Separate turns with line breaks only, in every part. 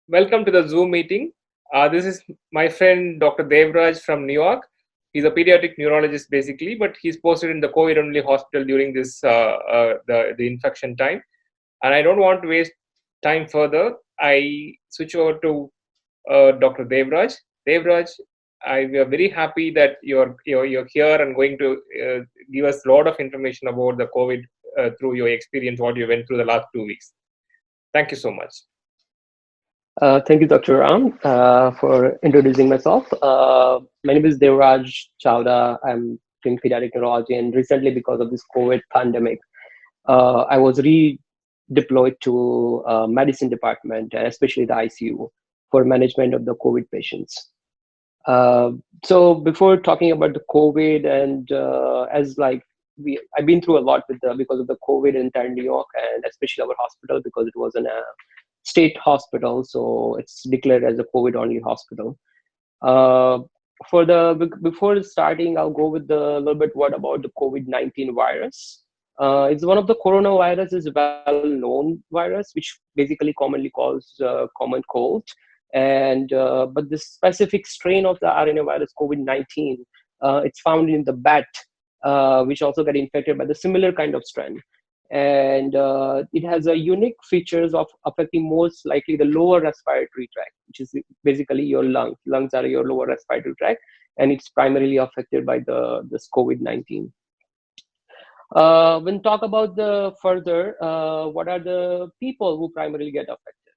Welcome to the Zoom meeting. This is my friend Dr. Devraj from New York. He's a pediatric neurologist basically, but he's posted in the COVID only hospital during this the infection time. And I don't want to waste time further. I switch over to Dr. Devraj. Devraj, we are very happy that you're here and going to give us a lot of information about the COVID through your experience, what you went through the last 2 weeks. Thank you so much.
Thank you, Dr. Ram, for introducing myself. My name is Devraj Chavda. I'm doing pediatric neurology, and recently, because of this COVID pandemic, I was redeployed to medicine department, and especially the ICU, for management of the COVID patients. So before talking about the COVID, and as like I've been through a lot with because of the COVID in entire New York, and especially our hospital, because it was in a state hospital, so it's declared as a COVID only hospital. Before starting, I'll go with the little bit what about the COVID-19 virus. It's one of the coronavirus is a well-known virus, which basically commonly calls common cold. And but this specific strain of the RNA virus COVID-19, it's found in the bat, which also get infected by the similar kind of strain. And it has a unique features of affecting most likely the lower respiratory tract, which is basically your lungs. Lungs are your lower respiratory tract, and it's primarily affected by this COVID-19. When talk about the further, what are the people who primarily get affected?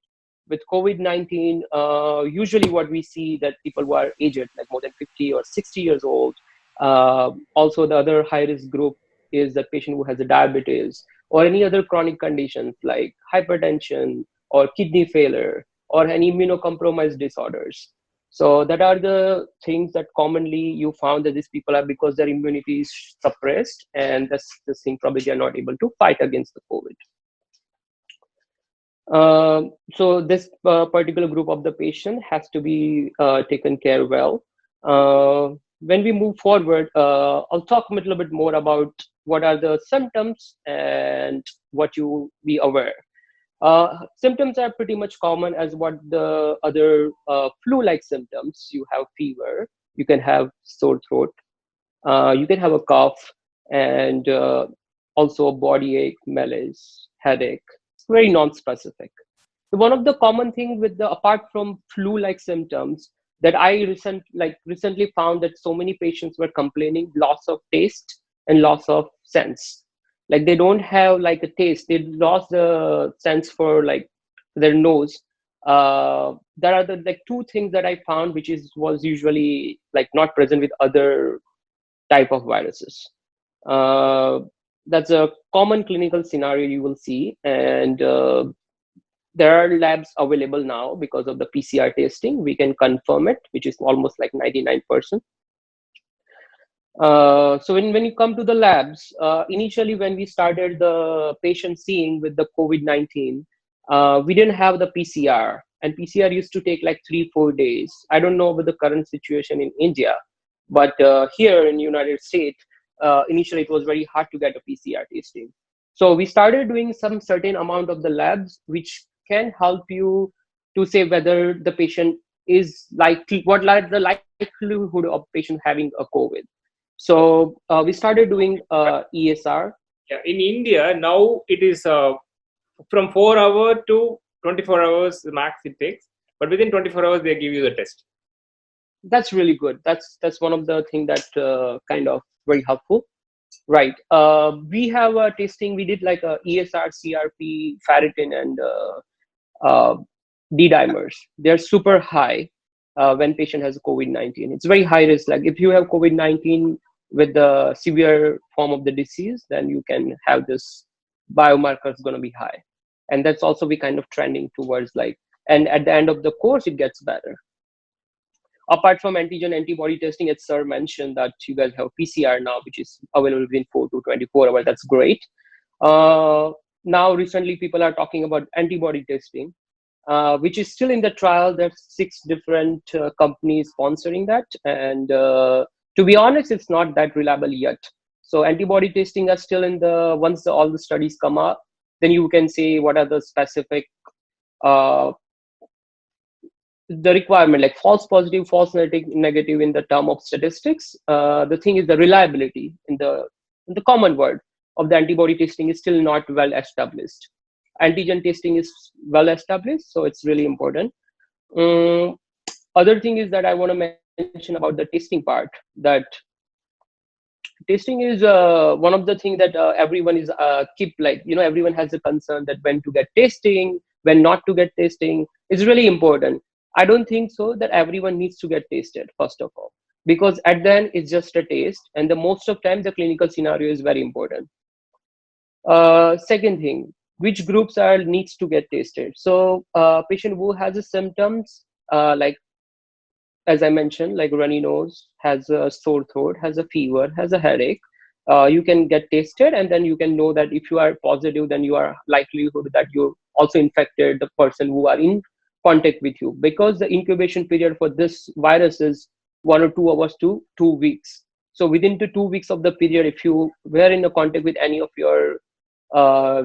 With COVID-19, usually what we see that people who are aged, like more than 50 or 60 years old. Also, the other high-risk group is the patient who has a diabetes or any other chronic conditions like hypertension or kidney failure or any immunocompromised disorders. So that are the things that commonly you found that these people are because their immunity is suppressed, and this thing probably they are not able to fight against the COVID. So this particular group of the patient has to be taken care well. When we move forward, I'll talk a little bit more about what are the symptoms and what you be aware. Symptoms are pretty much common as what the other flu-like symptoms. You have fever, you can have sore throat, you can have a cough, and also a body ache, malaise, headache. Very non-specific. One of the common things with the apart from flu-like symptoms that I recently found that so many patients were complaining loss of taste and loss of sense. Like they don't have like a taste; they lost the sense for like their nose. There are the like two things that I found which was usually like not present with other type of viruses. That's a common clinical scenario you will see, and there are labs available now because of the PCR testing. We can confirm it, which is almost like 99%. So when you come to the labs, initially when we started the patient seeing with the COVID-19, we didn't have the PCR, and PCR used to take like 3-4 days. I don't know about the current situation in India, but here in United States, initially it was very hard to get a PCR testing. So we started doing some certain amount of the labs, which can help you to say whether the patient is likely, what like the likelihood of patient having a COVID. So we started doing ESR.
Yeah, in India now it is from 4 hours to 24 hours max it takes, but within 24 hours they give you the test.
That's really good. That's one of the things that kind of very helpful. Right. We have a testing. We did like a ESR, CRP, ferritin, and D-dimers. They're super high when patient has COVID-19. It's very high risk. Like if you have COVID-19 with the severe form of the disease, then you can have this biomarker is going to be high. And that's also we kind of trending towards like, and at the end of the course, it gets better. Apart from antigen antibody testing, as sir mentioned that you guys have PCR now, which is available within 4 to 24 hours. That's great. Now, recently, people are talking about antibody testing, which is still in the trial. There's 6 different companies sponsoring that. And to be honest, it's not that reliable yet. So antibody testing are still in the, once all the studies come up, then you can say what are the specific the requirement, like false positive, false negative in the term of statistics. The thing is the reliability in the common word of the antibody testing is still not well established. Antigen testing is well established, so it's really important. um, Other thing is that I want to mention about the testing part, that testing is one of the things that everyone is keep, like, everyone has a concern that when to get testing, when not to get testing is really important. I don't think so that everyone needs to get tested, first of all, because at the end it's just a test, and the most of time the clinical scenario is very important. Second thing, which groups are needs to get tested? So patient who has the symptoms, like as I mentioned, like runny nose, has a sore throat, has a fever, has a headache, you can get tested, and then you can know that if you are positive, then you are likelihood that you also infected the person who are in contact with you, because the incubation period for this virus is 1 or 2 hours to 2 weeks. So within the 2 weeks of the period, if you were in a contact with any of your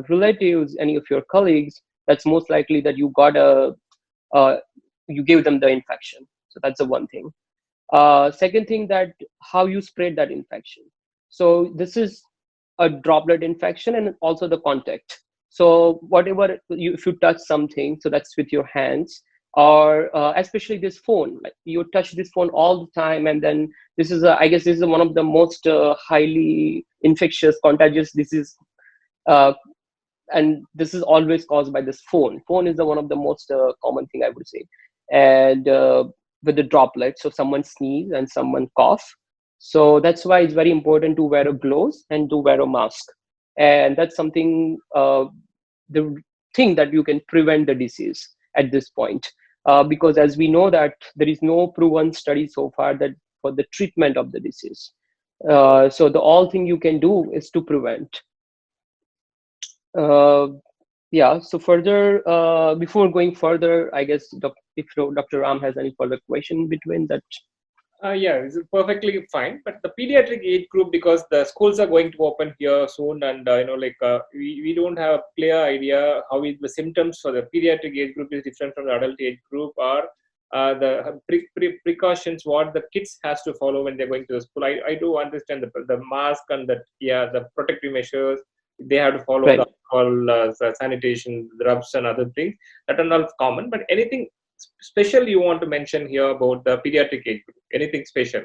relatives, any of your colleagues, that's most likely that you got a uh, you gave them the infection. So that's the one thing. Second thing, that how you spread that infection. So this is a droplet infection and also the contact. So whatever you, if you touch something, so that's with your hands, or especially this phone, like you touch this phone all the time, and then this is I guess this is one of the most highly infectious, contagious disease, uh, and this is always caused by this phone is the one of the most common thing, I would say. And with the droplets, so someone sneeze and someone cough, so that's why it's very important to wear a gloves and to wear a mask. And that's something, the thing that you can prevent the disease at this point, because as we know that there is no proven study so far that for the treatment of the disease. So the all thing you can do is to prevent. uh, yeah, so further, before going further, I guess if Dr. Ram has any further question between that.
Yeah, it's perfectly fine. But the pediatric age group, because the schools are going to open here soon, and we don't have a clear idea how the symptoms for the pediatric age group is different from the adult age group, or the precautions what the kids has to follow when they're going to the school. I do understand the mask and the protective measures they have to follow, the
Right.
all sanitation, rubs and other things that are not common. But anything special you want to mention here about the pediatric age group? Anything special?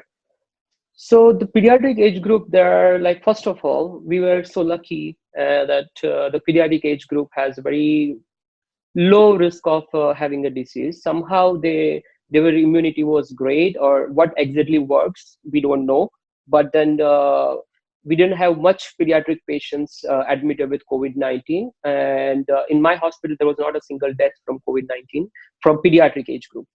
So the pediatric age group, there, like, first of all, we were so lucky that the pediatric age group has a very low risk of having a disease. Somehow their immunity was great, or what exactly works, we don't know. But then we didn't have much pediatric patients admitted with COVID-19, and in my hospital there was not a single death from COVID-19 from pediatric age group.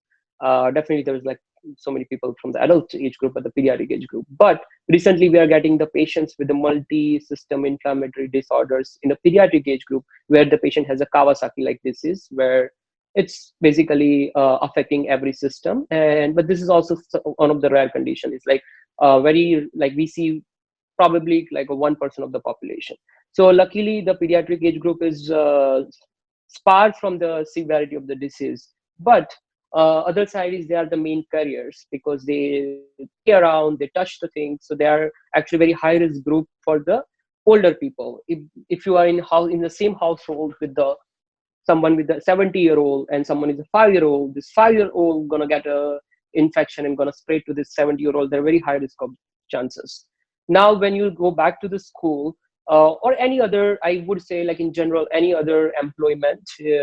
Definitely there was like so many people from the adult age group, but the pediatric age group. But recently we are getting the patients with the multi-system inflammatory disorders in the pediatric age group, where the patient has a Kawasaki like disease, where it's basically affecting every system. And but this is also one of the rare conditions. It's like very, like, we see probably like a 1% of the population. So luckily the pediatric age group is sparse from the severity of the disease. But other side is they are the main carriers, because they play around, they touch the things, so they are actually very high risk group for the older people. If you are in the same household with the someone with a 70-year-old and someone is a 5-year-old, this 5-year-old gonna get a infection and gonna spread to this 70-year-old. They're very high risk of chances. Now when you go back to the school, or any other, I would say, like, in general, any other employment,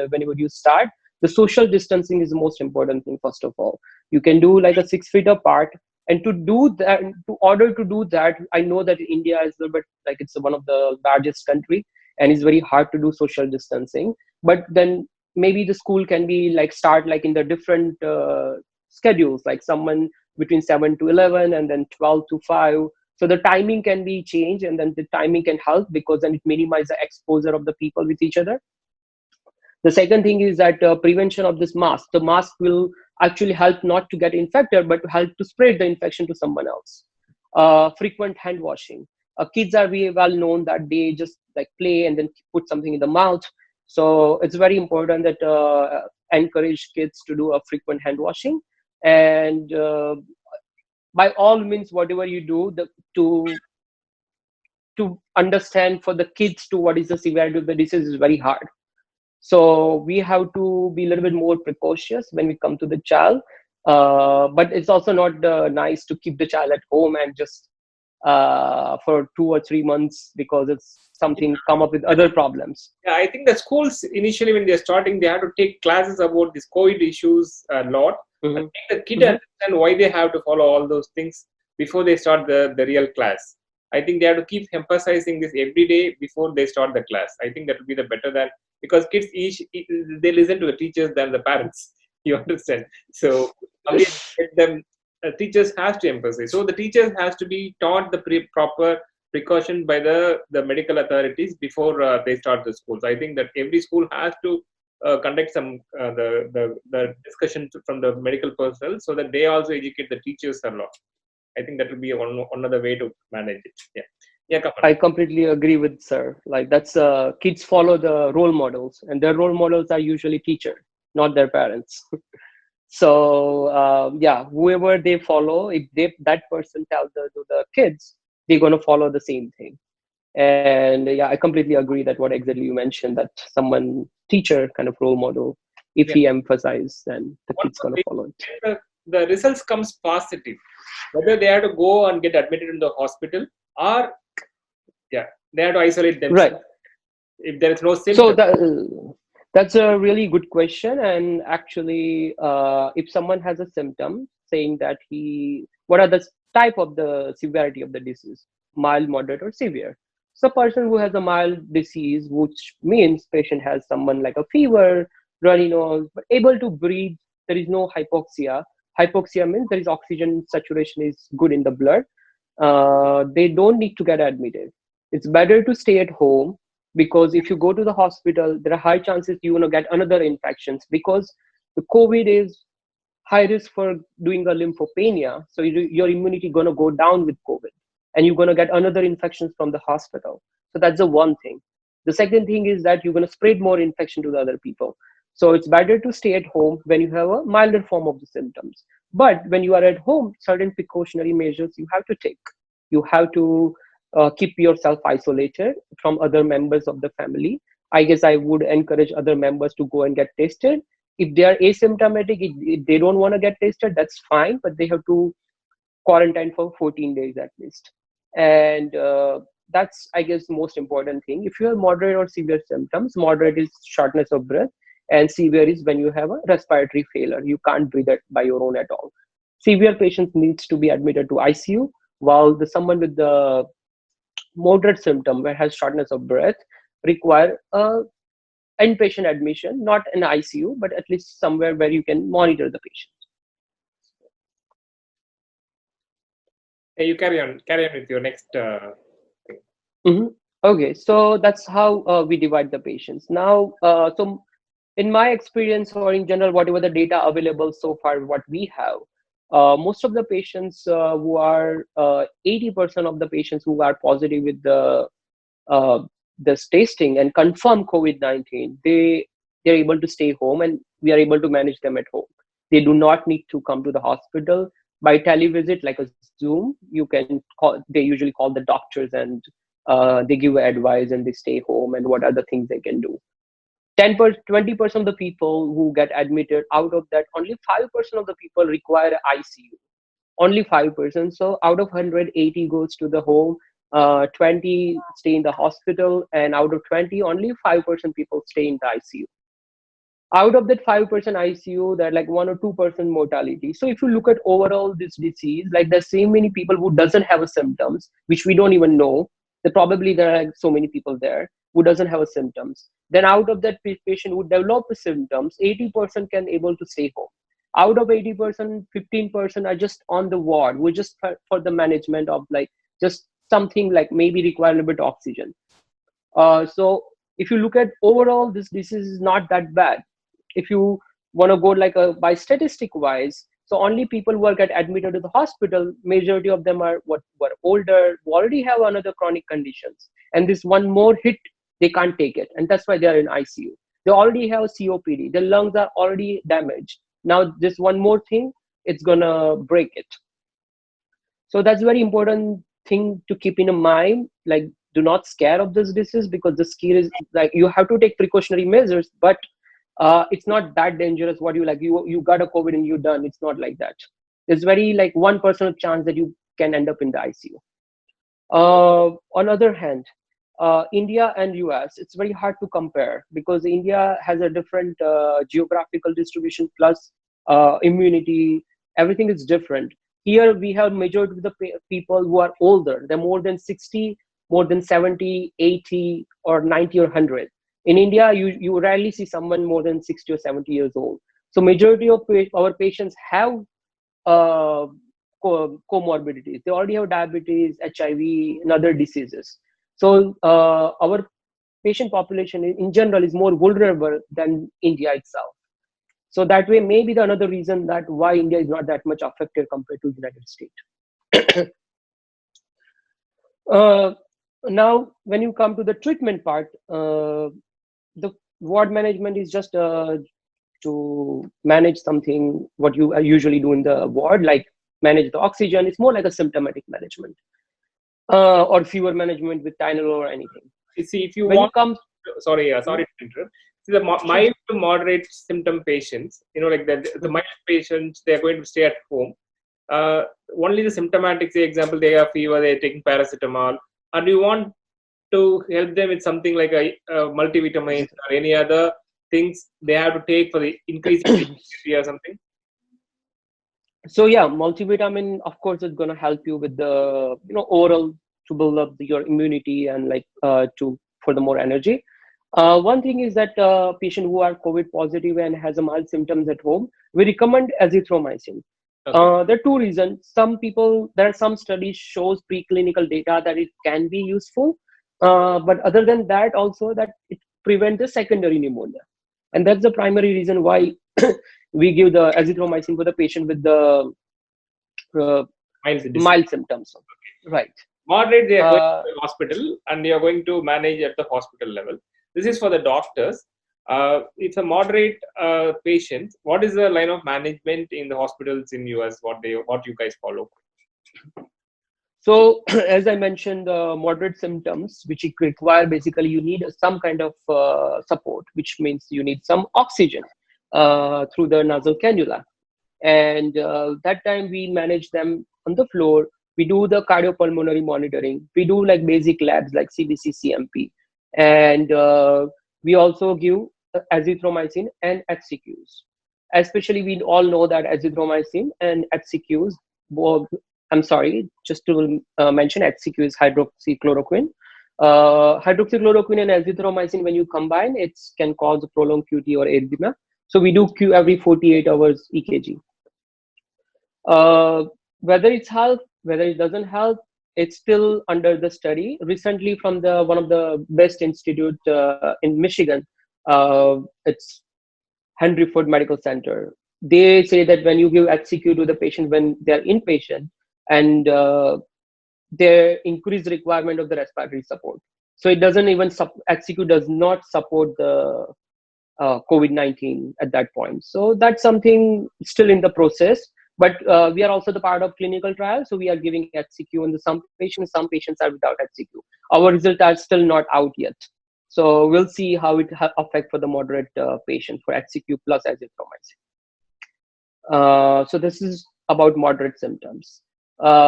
whenever you start, the social distancing is the most important thing. First of all, you can do like a 6 feet apart. And to do that, to order to do that, I know that India is a little bit, like, it's one of the largest country, and it's very hard to do social distancing. But then maybe the school can be like start like in the different schedules, like someone between 7 to 11 and then 12 to 5. So the timing can be changed, and then the timing can help, because then it minimizes the exposure of the people with each other. The second thing is that prevention of this mask. The mask will actually help not to get infected, but to help to spread the infection to someone else. Frequent hand washing. Kids are very well known that they just like play and then put something in the mouth. So it's very important that encourage kids to do a frequent hand washing, and by all means, whatever you do, to understand for the kids to what is the severity of the disease is very hard. So we have to be a little bit more precautious when we come to the child. But it's also not nice to keep the child at home and just for 2 or 3 months because it's something come up with other problems.
Yeah, I think the schools initially when they're starting, they have to take classes about this COVID issues a lot.
Mm-hmm.
Make the kid understand why they have to follow all those things before they start the real class. I think they have to keep emphasizing this every day before they start the class. I think that would be the better than, because kids they listen to the teachers than the parents. You understand? So get them. Teachers has to emphasize. So the teachers has to be taught the proper precaution by the medical authorities before they start the schools. I think that every school has to conduct some the discussion from the medical personnel so that they also educate the teachers a lot. I think that will be another way to manage it. Yeah, come on.
I completely agree with sir. Like that's kids follow the role models, and their role models are usually teacher, not their parents. So yeah, whoever they follow, if that person tells the kids, they're gonna follow the same thing. And yeah, I completely agree that what exactly you mentioned, that someone teacher kind of role model, if he emphasizes, then the kids gonna follow it.
The results comes positive, whether they have to go and get admitted in the hospital or they have to isolate themselves.
Right.
If there is no symptom.
So that's a really good question. And actually, if someone has a symptom saying that what are the type of the severity of the disease, mild, moderate, or severe? So person who has a mild disease, which means patient has someone like a fever, runny nose, but able to breathe, there is no hypoxia. Hypoxia means there is oxygen saturation is good in the blood. They don't need to get admitted. It's better to stay at home, because if you go to the hospital, there are high chances you're going to get another infections, because the COVID is high risk for doing a lymphopenia. So your immunity going to go down with COVID, and you're going to get another infections from the hospital. So that's the one thing. The second thing is that you're going to spread more infection to the other people. So it's better to stay at home when you have a milder form of the symptoms. But when you are at home, certain precautionary measures you have to take. You have to keep yourself isolated from other members of the family. I guess I would encourage other members to go and get tested. If they are asymptomatic, if they don't want to get tested, that's fine, but they have to quarantine for 14 days at least. And that's, I guess, most important thing. If you have moderate or severe symptoms, moderate is shortness of breath, and severe is when you have a respiratory failure. You can't breathe by your own at all. Severe patients needs to be admitted to ICU, while someone with the moderate symptom where has shortness of breath require a inpatient admission, not an ICU, but at least somewhere where you can monitor the patient.
Hey, you carry on with your next thing.
Mm-hmm. Okay, so that's how we divide the patients. Now, so in my experience, or in general, whatever the data available so far, what we have, most of the patients who are 80% of the patients who are positive with this testing and confirm COVID-19, they're able to stay home, and we are able to manage them at home. They do not need to come to the hospital. By televisit, like a Zoom, you can call. They usually call the doctors, and they give advice, and they stay home, and what are the things they can do. 20% of the people who get admitted, out of that, only 5% of the people require ICU. Only 5%. So out of 180 goes to the home, 20 stay in the hospital, and out of 20, only 5% people stay in the ICU. Out of that 5% ICU, there are like 1 or 2% mortality. So if you look at overall this disease, like there's so many people who doesn't have a symptoms, which we don't even know. Probably there are so many people there who doesn't have a symptoms. Then out of that patient who develop the symptoms, 80% can able to stay home. Out of 80%, 15% are just on the ward. We're just for the management of like just something like maybe require a little bit of oxygen. So if you look at overall, this disease is not that bad. If you want to go like by statistic wise, so only people who are get admitted to the hospital, majority of them are were older, who already have another chronic conditions, and this one more hit, they can't take it, and that's why they are in ICU. They already have COPD. Their lungs are already damaged. Now, this one more thing, it's gonna break it. So that's very important thing to keep in mind. Like, do not scare of this disease, because the scare is like you have to take precautionary measures, but it's not that dangerous. What you got a COVID and you're done. It's not like that. There's very like 1% chance that you can end up in the ICU. On other hand, India and US, it's very hard to compare because India has a different geographical distribution plus immunity. Everything is different. Here we have majority of the people who are older. They're more than 60, more than 70, 80, or 90 or 100. In India, you rarely see someone more than 60 or 70 years old. So majority of our patients have comorbidities. They already have diabetes, HIV, and other diseases. So our patient population in general is more vulnerable than India itself. So that way, maybe the another reason that why India is not that much affected compared to the United States. Now, when you come to the treatment part, the ward management is just to manage something what you usually do in the ward, like manage the oxygen. It's more like a symptomatic management or fever management with Tylenol or anything.
See, if you
when
want,
it comes,
sorry to interrupt. See, the mild to moderate symptom patients, like the mild patients, they are going to stay at home. Only the symptomatic, say, example, they have fever, they are taking paracetamol, and you want to help them with something like a multivitamin or any other things they have to take for the increase in immunity or something.
So yeah, multivitamin, of course, is going to help you with the oral to build up your immunity and like for the more energy. One thing is that patient who are COVID positive and has a mild symptoms at home, we recommend azithromycin. Okay. There are two reasons. There are some studies shows preclinical data that it can be useful, but other than that, also that it prevents the secondary pneumonia, and that's the primary reason why we give the azithromycin for the patient with the mild symptoms. Okay. Right.
Moderate, they are going to the hospital and they are going to manage at the hospital level. This is for the doctors. It's a moderate patient. What is the line of management in the hospitals in US? What you guys follow?
So, as I mentioned, moderate symptoms, which require basically you need some kind of support, which means you need some oxygen through the nasal cannula. And that time we manage them on the floor. We do the cardiopulmonary monitoring. We do like basic labs like CBC, CMP. And we also give azithromycin and HCQs. Especially, we all know that azithromycin and HCQs, just to mention, HCQ is hydroxychloroquine. Hydroxychloroquine and azithromycin, when you combine, it can cause prolonged QT or arrhythmia. So we do Q every 48 hours EKG. Whether it's help, whether it doesn't help, it's still under the study. Recently, from one of the best institute in Michigan, it's Henry Ford Medical Center. They say that when you give HCQ to the patient when they're inpatient, and their increased requirement of the respiratory support. So it doesn't even HCQ does not support the COVID-19 at that point. So that's something still in the process. But we are also the part of clinical trials, so we are giving HCQ in some patients are without HCQ. Our results are still not out yet. So we'll see how it affects for the moderate patient for HCQ plus azithromycin. So this is about moderate symptoms,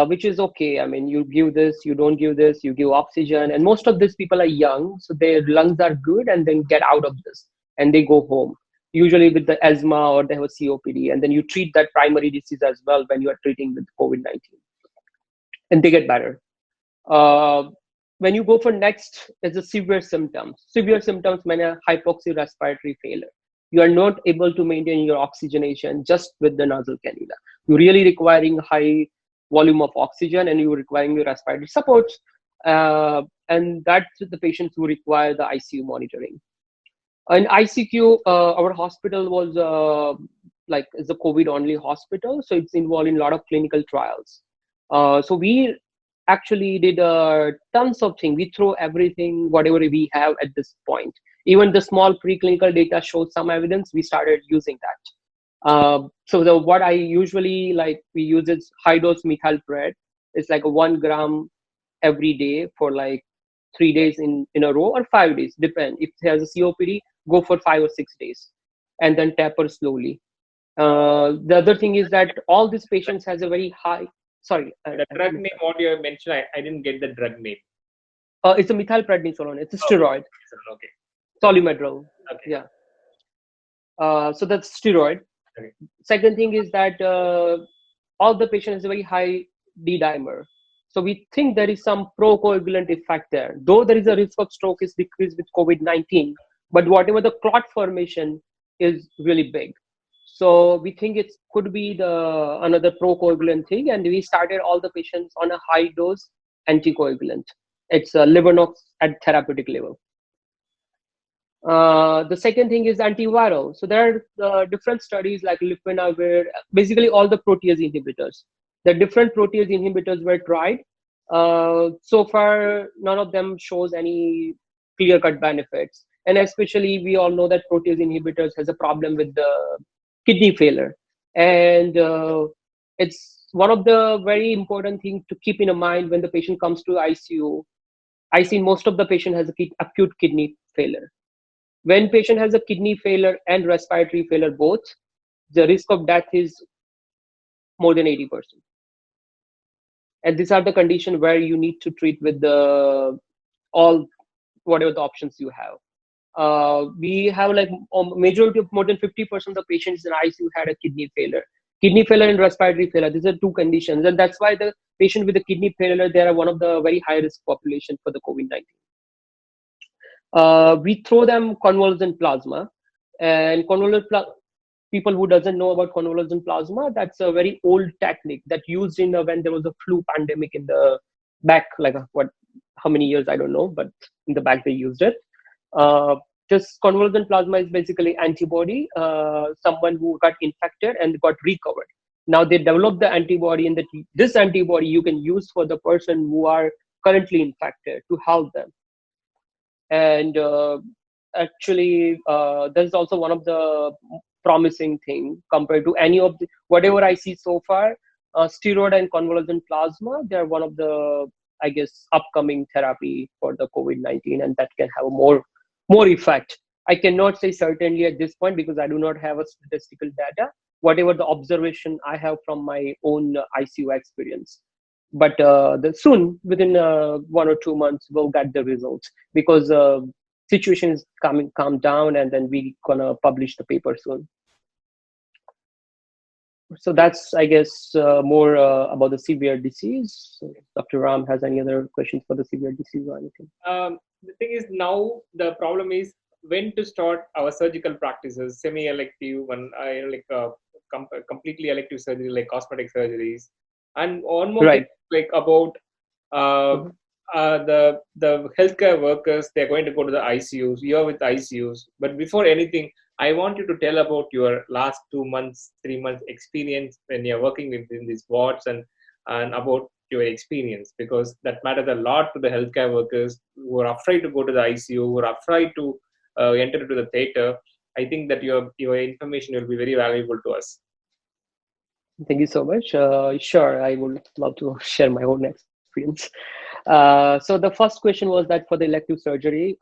which is okay. I mean, you give this, you don't give this, you give oxygen, and most of these people are young, so their lungs are good, and then get out of this and they go home. Usually with the asthma or they have a COPD, and then you treat that primary disease as well when you are treating with COVID-19, and they get better. When you go for next is the severe symptoms. Severe symptoms mean a hypoxic respiratory failure. You are not able to maintain your oxygenation just with the nasal cannula. You're really requiring high volume of oxygen, and you're requiring your respiratory support. And that's the patients who require the ICU monitoring. In ICQ, our hospital was is a COVID-only hospital, so it's involved in a lot of clinical trials. So we actually did tons of things. We throw everything, whatever we have at this point. Even the small preclinical data shows some evidence. We started using that. So what I usually like, we use is high dose methylpred. It's like a 1 gram every day for like 3 days in a row, or 5 days, depend. If it has a COPD, go for 5 or 6 days, and then taper slowly. The other thing is that all these patients has a very high. Sorry,
The drug name, what you have mentioned, I didn't get the drug name.
it's a methylprednisolone. It's a steroid.
Okay.
Solumedrol.
Okay.
Yeah. So that's steroid.
Okay.
Second thing is that all the patients has a very high D dimer. So we think there is some procoagulant effect there. Though there is a risk of stroke is decreased with COVID-19, but whatever the clot formation is really big. So we think it could be the another procoagulant thing, and we started all the patients on a high dose anticoagulant. It's a Livernox at therapeutic level. The second thing is antiviral. So there are different studies like lopinavir, basically all the protease inhibitors. The different protease inhibitors were tried. So far, none of them shows any clear-cut benefits. And especially, we all know that protease inhibitors has a problem with the kidney failure. And it's one of the very important things to keep in mind when the patient comes to ICU. I see most of the patient has acute kidney failure. When patient has a kidney failure and respiratory failure both, the risk of death is more than 80%. And these are the conditions where you need to treat with the all whatever the options you have. We have like a majority of more than 50% of the patients in ICU had a kidney failure. Kidney failure and respiratory failure, these are two conditions. And that's why the patient with the kidney failure, they are one of the very high risk population for the COVID-19. We throw them convalescent plasma, and people who doesn't know about convalescent plasma, that's a very old technique that used in when there was a flu pandemic in the back, like how many years I don't know, but in the back they used it. This convalescent plasma is basically antibody, someone who got infected and got recovered. Now they developed the antibody, and this antibody you can use for the person who are currently infected to help them. And actually, that's also one of the promising thing compared to any of the whatever I see so far. Steroid and convalescent plasma, they're one of the, I guess, upcoming therapy for the COVID-19, and that can have more effect. I cannot say certainly at this point because I do not have a statistical data. Whatever the observation I have from my own ICU experience. But soon, within 1 or 2 months, we'll get the results because situation is calm down, and then we gonna publish the paper soon. So that's, I guess, more about the severe disease. So Dr. Ram has any other questions for the severe disease or anything?
The thing is, now the problem is when to start our surgical practices, semi-elective, completely elective surgery like cosmetic surgeries, and one more thing, like about the healthcare workers. They're going to go to the ICUs. You're with ICUs, but before anything, I want you to tell about your last 2 months, 3 months experience when you're working within these wards, and about your experience, because that matters a lot to the healthcare workers who are afraid to go to the ICU, who are afraid to enter into the theater. I think that your information will be very valuable to us.
Thank you so much. Sure, I would love to share my own experience. So the first question was that for the elective surgery,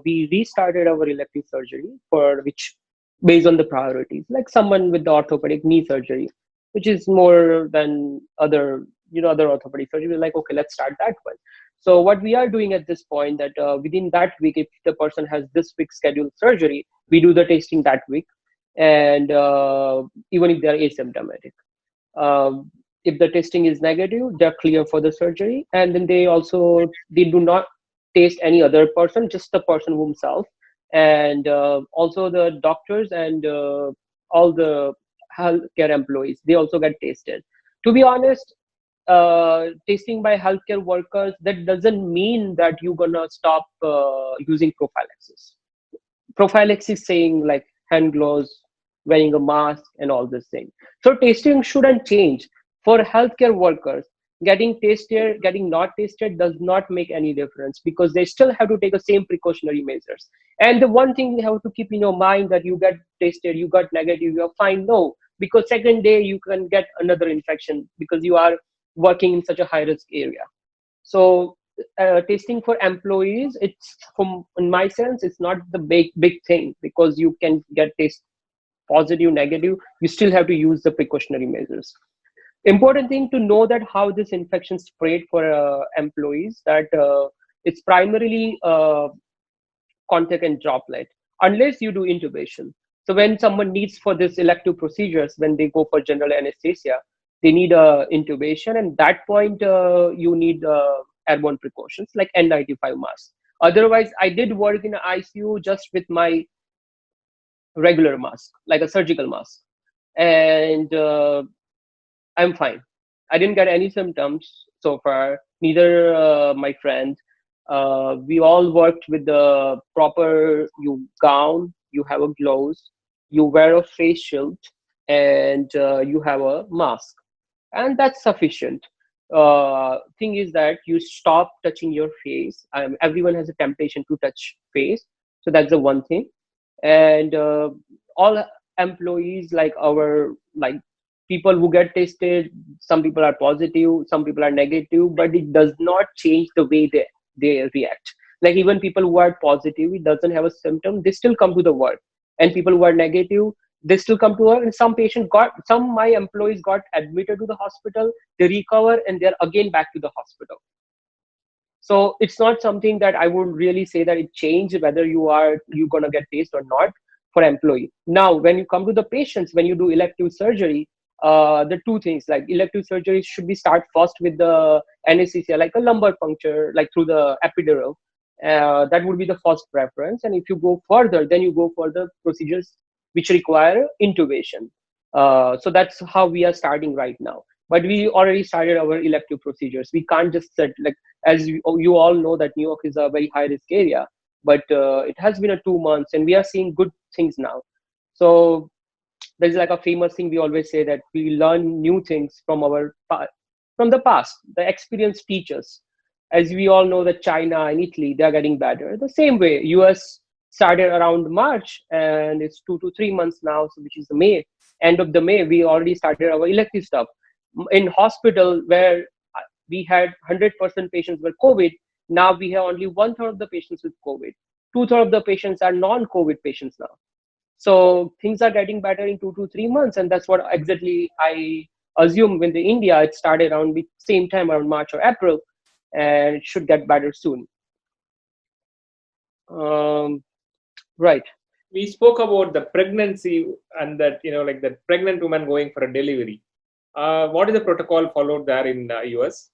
we restarted our elective surgery for which based on the priorities, like someone with the orthopedic knee surgery, which is more than other orthopedic surgery. We're like, okay, let's start that one. So what we are doing at this point that within that week, if the person has this week scheduled surgery, we do the testing that week. And even if they're asymptomatic, if the testing is negative, they're clear for the surgery. And then they do not test any other person, just the person himself. And also the doctors and all the healthcare employees, they also get tested. To be honest, testing by healthcare workers, that doesn't mean that you're gonna stop using prophylaxis. Prophylaxis saying like hand gloves, wearing a mask, and all this thing. So testing shouldn't change for healthcare workers. Getting tested, getting not tested does not make any difference, because they still have to take the same precautionary measures. And the one thing you have to keep in your mind, that you get tested, you got negative, you're fine. No, because second day you can get another infection because you are working in such a high risk area. So testing for employees, it's, from in my sense, it's not the big thing, because you can get test positive, negative, you still have to use the precautionary measures. Important thing to know that how this infection spread for employees, that it's primarily contact and droplet, unless you do intubation. So when someone needs for this elective procedures, when they go for general anesthesia, they need a intubation, and that point you need airborne precautions like N95 mask. Otherwise, I did work in ICU just with my regular mask, like a surgical mask, and I'm fine. I didn't get any symptoms so far. Neither my friend. We all worked with the proper gown. You have a gloves. You wear a face shield, and you have a mask, and that's sufficient. Thing is that you stop touching your face. Everyone has a temptation to touch face, so that's the one thing. And all employees, like our, like, people who get tested, some people are positive, some people are negative, but it does not change the way they react. Like, even people who are positive, it doesn't have a symptom, they still come to the work. And people who are negative, they still come to work. And some my employees got admitted to the hospital, they recover, and they're again back to the hospital. So it's not something that I would really say that it changed whether you're going to get tested or not for employee. Now, when you come to the patients, when you do elective surgery, the two things, like elective surgery should be start first with the anesthesia, like a lumbar puncture, like through the epidural. That would be the first preference. And if you go further, then you go for the procedures which require intubation. So that's how we are starting right now. But we already started our elective procedures. We can't just set, like, as you all know, that New York is a very high risk area, but it has been 2 months and we are seeing good things now. So there's like a famous thing we always say, that we learn new things from the past. The experience teaches. As we all know that China and Italy, they're getting better. The same way, US started around March, and it's 2 to 3 months now, so which is the May, end of the May, we already started our elective stuff. In hospital where we had 100% patients with COVID, now we have only 1/3 of the patients with COVID. 2/3 of the patients are non-COVID patients now. So things are getting better in 2 to 3 months, and that's what exactly I assume. When the India, it started around the same time, around March or April, and it should get better soon. Right.
We spoke about the pregnancy and that, like the pregnant woman going for a delivery. What is the protocol followed there in US?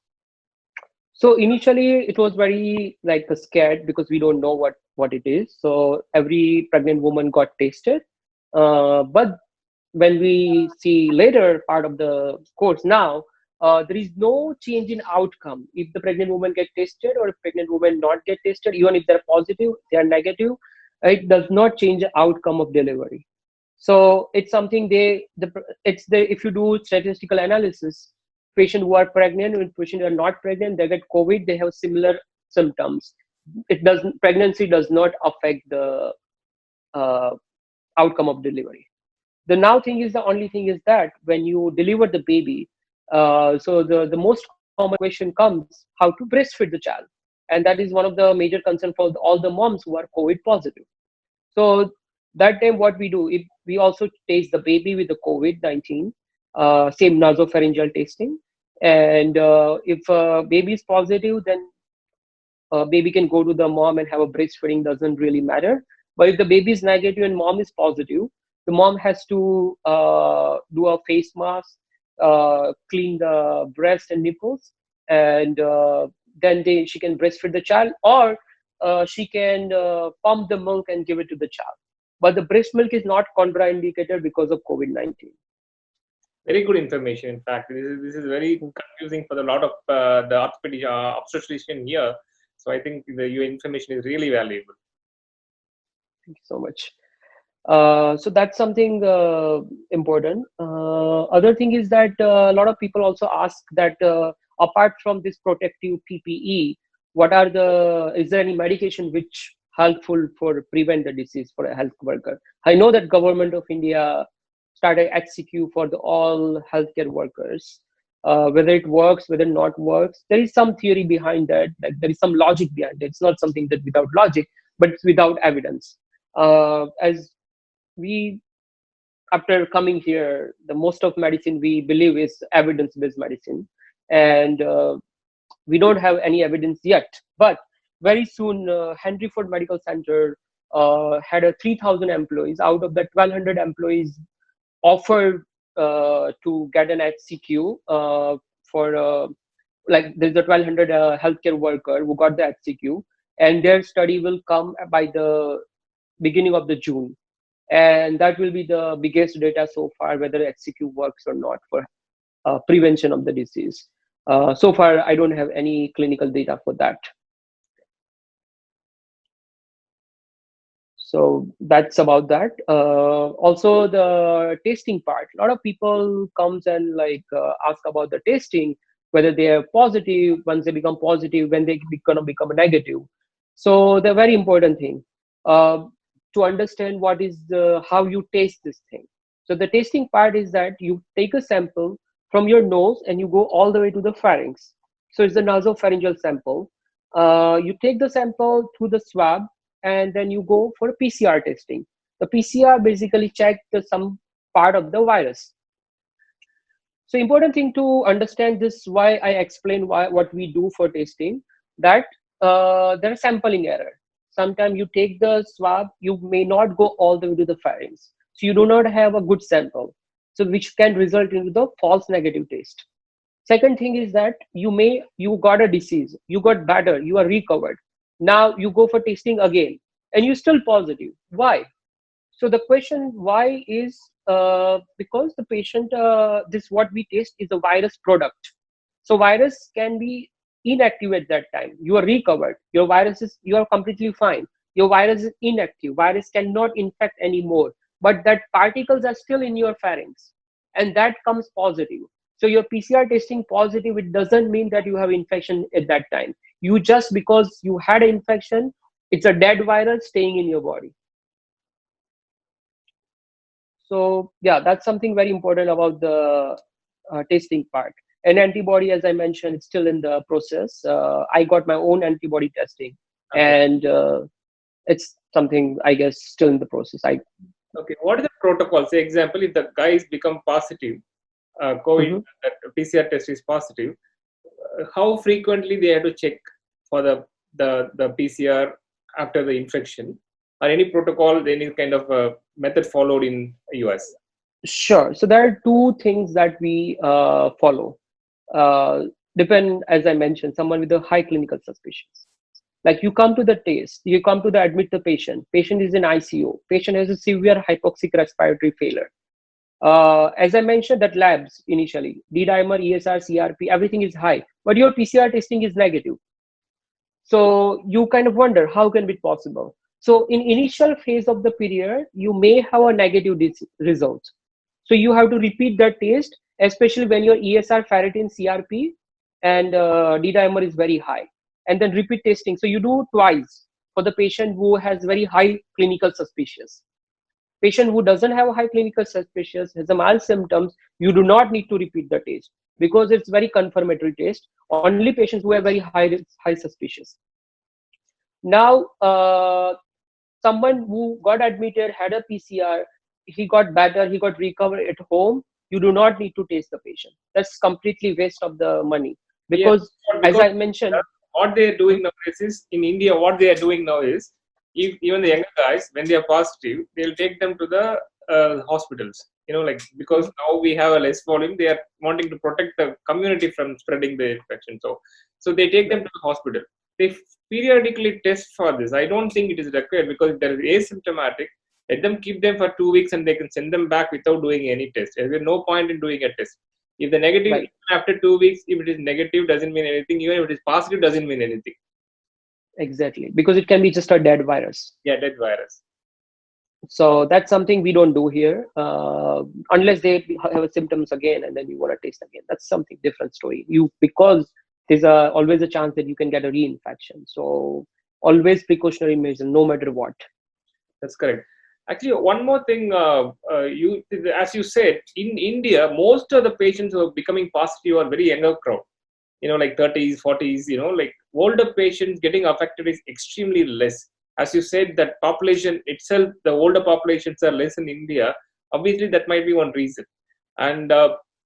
So initially it was very like scared, because we don't know what it is. So every pregnant woman got tested. But when we see later part of the course now, there is no change in outcome. If the pregnant woman get tested or if pregnant woman not get tested, even if they're positive, they are negative, it does not change the outcome of delivery. So it's something if you do statistical analysis, patients who are pregnant and patients who are not pregnant, they get COVID, they have similar symptoms. Pregnancy does not affect the outcome of delivery. The only thing is that when you deliver the baby, so the most common question comes, how to breastfeed the child. And that is one of the major concerns for all the moms who are COVID positive. So that time what we do, if we also test the baby with the COVID-19, same nasopharyngeal testing. And if baby is positive, then baby can go to the mom and have a breastfeeding, doesn't really matter. But if the baby is negative and mom is positive, the mom has to do a face mask, clean the breast and nipples, and then she can breastfeed the child, or she can pump the milk and give it to the child. But the breast milk is not contraindicated because of COVID-19.
Very good information. In fact, this is very confusing for a lot of the obstetrician here. So I think your information is really valuable.
Thank you so much. So that's something important. Other thing is that a lot of people also ask that apart from this protective PPE, is there any medication which helpful for prevent the disease for a health worker? I know that government of India started HCQ for all healthcare workers. Whether it works, whether not works, there is some theory behind that. Like there is some logic behind it. It's not something that without logic, but it's without evidence. As we, after coming here, the most of medicine we believe is evidence-based medicine, and we don't have any evidence yet. But very soon, Henry Ford Medical Center had 3,000 employees. Out of that, 1,200 employees offered to get an HCQ for like there's a 1,200 healthcare worker who got the HCQ, and their study will come by the beginning of the June, and that will be the biggest data so far whether HCQ works or not for prevention of the disease. So far, I don't have any clinical data for that. So that's about that. Also, the testing part. A lot of people comes and like ask about the testing, whether they are positive, once they become positive, when they gonna become negative. So the very important thing to understand what is how you taste this thing. So the tasting part is that you take a sample from your nose and you go all the way to the pharynx. So it's the nasopharyngeal sample. You take the sample through the swab, and then you go for PCR testing. The PCR basically checks some part of the virus. So important thing to understand this, why I explain what we do for testing, that there is sampling error. Sometimes you take the swab, you may not go all the way to the pharynx. So you do not have a good sample, so which can result into the false negative test. Second thing is that you got a disease, you got better, you are recovered. Now you go for testing again and you're still positive. Why? So the question why is because the patient, this what we test is a virus product. So virus can be inactive at that time. You are recovered. Your virus is, you are completely fine. Your virus is inactive. Virus cannot infect anymore. But that particles are still in your pharynx, and that comes positive. So your PCR testing positive, it doesn't mean that you have infection at that time. You just, because you had an infection, it's a dead virus staying in your body. So yeah, that's something very important about the testing part. And antibody, as I mentioned, it's still in the process. I got my own antibody testing, and it's something, I guess, still in the process.
Okay, what is the protocol? Say, example, if the guys become positive, COVID that PCR test is positive, how frequently they have to check for the PCR after the infection, or any protocol, any kind of method followed in US?
Sure. So there are two things that we follow. Depend, as I mentioned, someone with a high clinical suspicions. Like you come to the test, you come to the admit the patient. Patient is in ICU. Patient has a severe hypoxic respiratory failure. As I mentioned, that labs initially, D-dimer, ESR, CRP, everything is high, but your PCR testing is negative. So you kind of wonder, how can it be possible? So in initial phase of the period, you may have a negative result. So you have to repeat that test, especially when your ESR, ferritin, CRP, and D-dimer is very high. And then repeat testing. So you do twice for the patient who has very high clinical suspicious. Patient who doesn't have a high clinical suspicious, has a mild symptoms, you do not need to repeat the test because it's very confirmatory test. Only patients who have very high suspicious. Now, someone who got admitted, had a PCR, he got better, he got recovered at home, you do not need to test the patient. That's completely waste of the money. Because as I mentioned,
what they are doing nowadays is, in India, what they are doing now is, if even the younger guys, when they are positive, they'll take them to the hospitals. You know, like, because now we have a less volume, they are wanting to protect the community from spreading the infection. So they take them to the hospital. They periodically test for this. I don't think it is required, because if there is asymptomatic, let them keep them for 2 weeks and they can send them back without doing any test. There's no point in doing a test. If the negative, right, after 2 weeks, if it is negative, doesn't mean anything. Even if it is positive, doesn't mean anything.
Exactly, because it can be just a dead virus.
Yeah, dead virus.
So that's something we don't do here, unless they have symptoms again, and then you want to test again. That's something different story. Because there's always a chance that you can get a reinfection. So always precautionary measures, no matter what.
That's correct. Actually, one more thing, as you said, in India, most of the patients who are becoming positive are very younger crowd. Like 30s, 40s. Like older patients getting affected is extremely less. As you said, that population itself, the older populations are less in India. Obviously, that might be one reason. And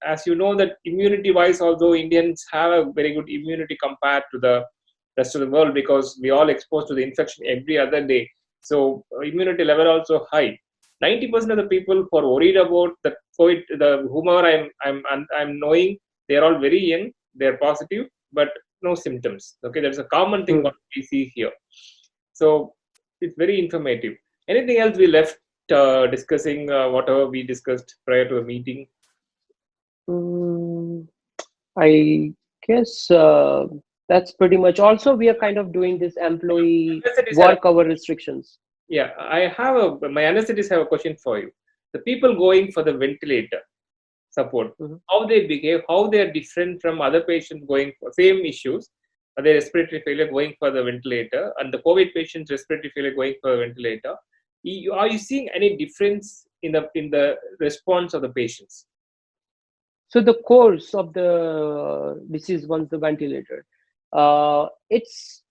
as you know, that immunity-wise, although Indians have a very good immunity compared to the rest of the world, because we all exposed to the infection every other day, so immunity level also high. 90% of the people who are worried about the COVID, the whomever I'm knowing, they are all very young. They're positive, but no symptoms. Okay, that's a common thing what we see here. So it's very informative. Anything else we left discussing? Whatever we discussed prior to the meeting.
I guess that's pretty much. Also, we are kind of doing this employee work hour restrictions.
Yeah, my anesthetists have a question for you. The people going for the ventilator support, how they behave, how they are different from other patients going for same issues, their respiratory failure going for the ventilator, and the COVID patients respiratory failure going for the ventilator. Are you seeing any difference in the response of the patients?
So the course of the disease once the ventilator, it's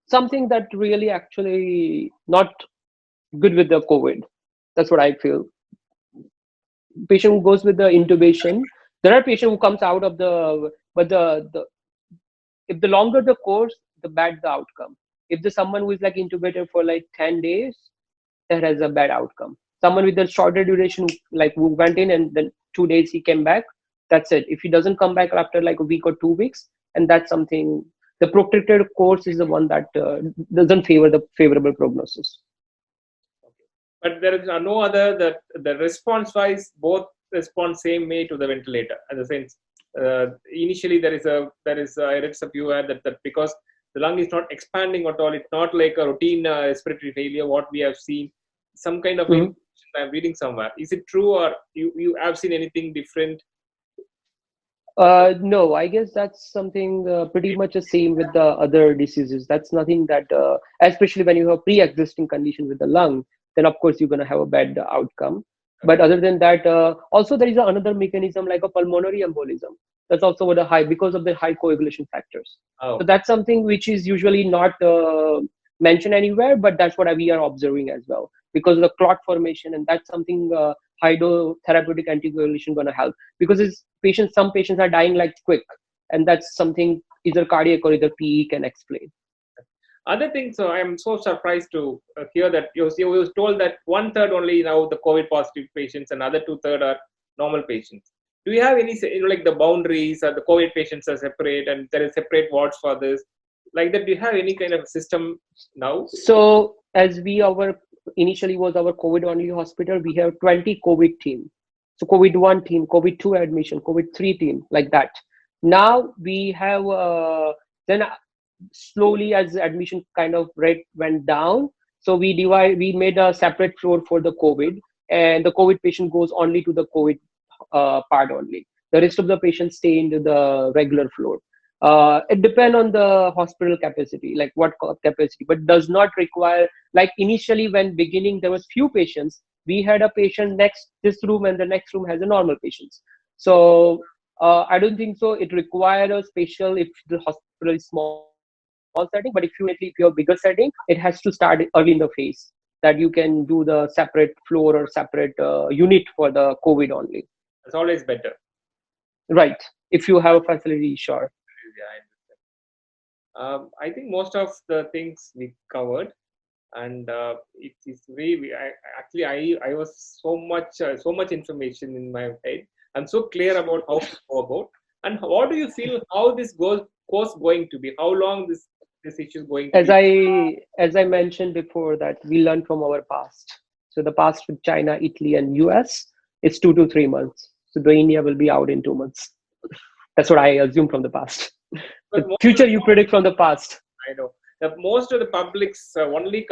something that really actually not good with the COVID. That's what I feel. Patient who goes with the intubation, there are patients who comes out of but if the longer the course, the bad the outcome. If there's someone who is like intubated for like 10 days, that has a bad outcome. Someone with a shorter duration, like who went in and then 2 days he came back, that's it. If he doesn't come back after like a week or 2 weeks, and that's something, the protected course is the one that doesn't favor the favorable prognosis.
But there is no other that the response wise both respond same way to the ventilator. In the sense, initially there is I read some view that because the lung is not expanding at all, it's not like a routine respiratory failure what we have seen. Some kind of information I'm reading somewhere. Is it true, or you have seen anything different?
No, I guess that's something pretty much the same with the other diseases. That's nothing that, especially when you have pre-existing condition with the lung, then of course you're going to have a bad outcome. But other than that, also there is another mechanism like a pulmonary embolism. That's also with a high, because of the high coagulation factors. So that's something which is usually not mentioned anywhere, but that's what we are observing as well, because of the clot formation, and that's something hydrotherapeutic anticoagulation going to help, because some patients are dying like quick, and that's something either cardiac or either PE can explain.
Other things, so I'm so surprised to hear that you was told that 1/3 only now the COVID positive patients and other 2/3 are normal patients. Do you have any, like the boundaries, or the COVID patients are separate and there is separate wards for this? Like that, do you have any kind of system now?
So as initially was our COVID only hospital, we have 20 COVID team. So COVID 1 team, COVID 2 admission, COVID 3 team, like that. Now we have, then slowly as admission kind of rate went down, so we made a separate floor for the COVID, and the COVID patient goes only to the COVID part only. The rest of the patients stay into the regular floor. It depends on the hospital capacity, like what capacity, but does not require, like initially when beginning there was few patients, we had a patient next this room and the next room has a normal patients. So I don't think so it requires a special if the hospital is small setting, but if you're bigger setting, it has to start early in the phase that you can do the separate floor or separate unit for the COVID only.
It's always better.
Right. If you have a facility, sure.
Yeah, I think most of the things we covered, and it's really I was so much information in my head. I'm so clear about how to go about, and what do you feel how this course going to be? How long this issue is going to
be? As I mentioned before, that we learn from our past. So the past with China, Italy, and US, it's 2 to 3 months. So the India will be out in 2 months. That's what I assume from the past. The future you predict from the past.
I know. most of the public's only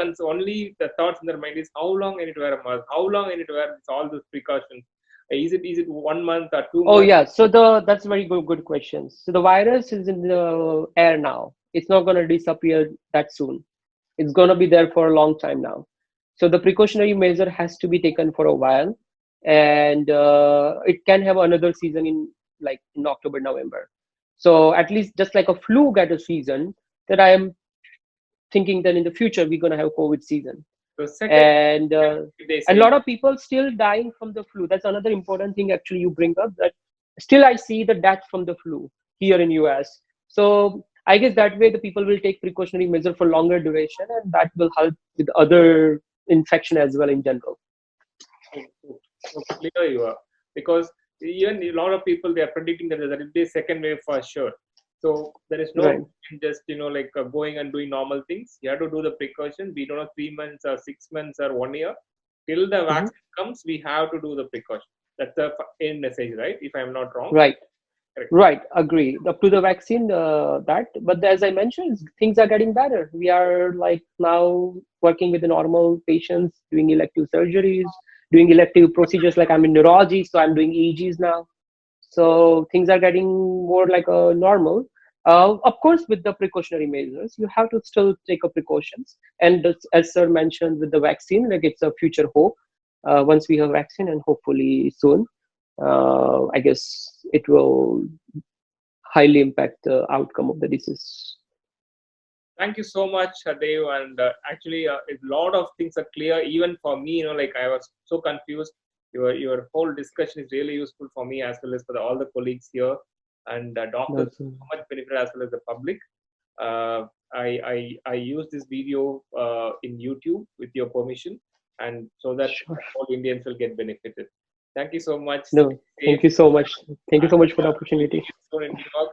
the thoughts in their mind is how long I need to wear a mask, how long I need to wear all those precautions. Is it 1 month or 2 months?
Oh yeah, so that's very good question. So the virus is in the air now. It's not going to disappear that soon. It's going to be there for a long time now. So the precautionary measure has to be taken for a while, and it can have another season in October, November. So at least just like a flu got a season, that I am thinking that in the future we're going to have COVID season.
So second,
And
they
a
say
lot of people still dying from the flu. That's another important thing actually you bring up, that still I see the death from the flu here in US. So I guess that way the people will take precautionary measure for longer duration, and that will help with other infection as well in general.
so clear you are, because even a lot of people, they are predicting that there will be a second wave for sure. So there is no
Right.
just like going and doing normal things. You have to do the precaution. We don't know 3 months or 6 months or 1 year till the
Mhm.
vaccine comes. We have to do the precaution. That's the end message, right? If I am not wrong.
Right.
Correct.
Right, agree. Up to the vaccine, but as I mentioned, things are getting better. We are like now working with the normal patients, doing elective surgeries, doing elective procedures. Like I'm in neurology, so I'm doing EEGs now. So things are getting more like a normal. Of course, with the precautionary measures, you have to still take a precautions. And as sir mentioned, with the vaccine, like it's a future hope. Once we have vaccine, and hopefully soon, I guess it will highly impact the outcome of the disease.
Thank you so much, Dave. And actually, a lot of things are clear, even for me. Like I was so confused. Your whole discussion is really useful for me as well as for all the colleagues here, and doctors. So much benefit as well as the public. I use this video in YouTube with your permission, and so that
Sure.
all Indians will get benefited. Thank you so much.
No,
Stay
thank
safe.
you so much. Thank you so
And,
much for the opportunity.
see you soon in New York.